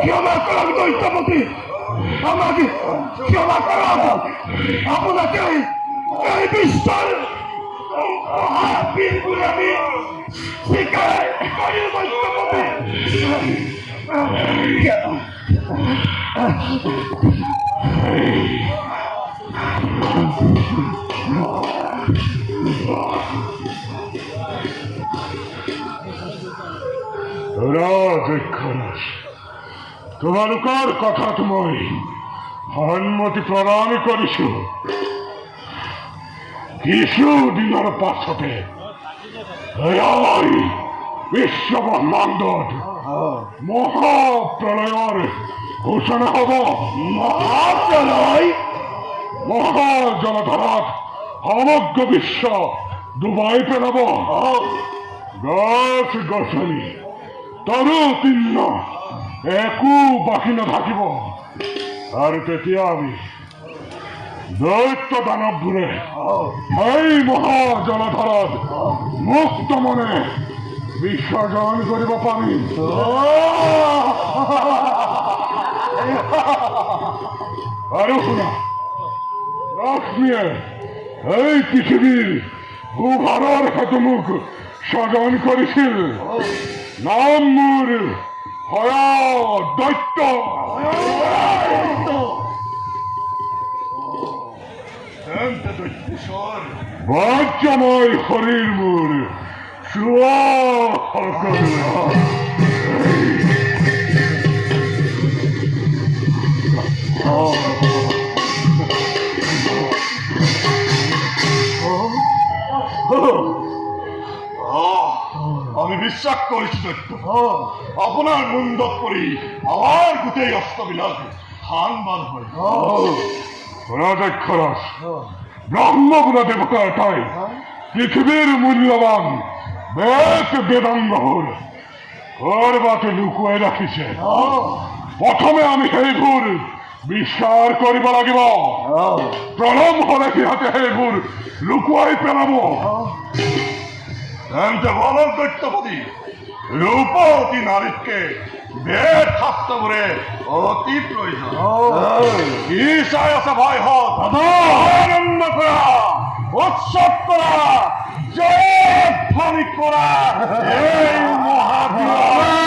ক্ষমা করুন দৈত্যপতি, আমাকে ক্ষমা করুন। আপনাকে এই বিশ্বের মহাবীর বলে আমি স্বীকার করি দৈত্যপতি। তোমালোকৰ কথাত মই সন্মতি প্ৰদান কৰিছো। কিছুদিনৰ পাছতে বিশ্বব্ৰহ্মাণ্ডত মহাপ্ৰলয়ৰ ঘোষণা হ'ব। মহাপ্ৰলয়? মহাজলধাৰাত সমগ্ৰ বিশ্ব ডুবাই পেলাব। গছ গছনি তৰু তৃণ একো বাকী নাথাকিব। আৰু তেতিয়া আমি দৈত্য দানৱবোৰে এই মহাজলধাৰাত মুক্ত মনে বিসৰ্জন কৰিব পাৰিম। আৰু শুনা, লক্ষ্মীয়ে এই পৃথিৱীৰ ভূভাৰৰ হেতু মোক স্বজন কৰিছিল। নাম মোৰ হয়া দৈত্য। বজ্ৰময় শৰীৰ মোৰ চোৱা আমি বিশ্বাস কৰিছো দৈত্য, আপোনাৰ মুণ্ডত পৰি আমাৰ গোটেই অস্ত্ৰবিলাক হান-বান হয়। দক্ষৰাজ, ব্ৰহ্ম বোলা দেৱতা এটাই পৃথিৱীৰ মূল্যৱান বেদ বেদাংগবোৰ কৰবাত লুকুৱাই ৰাখিছে। প্ৰথমে আমি সেইবোৰ বিচাৰ কৰিব লাগিব। প্ৰণম হলে সিহঁতে সেইবোৰ লুকুৱাই পেলাব। তেন্তে বলক দৈত্যপতি, ৰূপৱতী নাৰীতকে বেদ শাস্ত্ৰবোৰে অতি প্ৰয়োজন। কি চাই আছে ভাইহঁত? আনন্দ কৰা, উৎসৱ কৰা, জয় ধ্বনি কৰা এই মহাবীৰ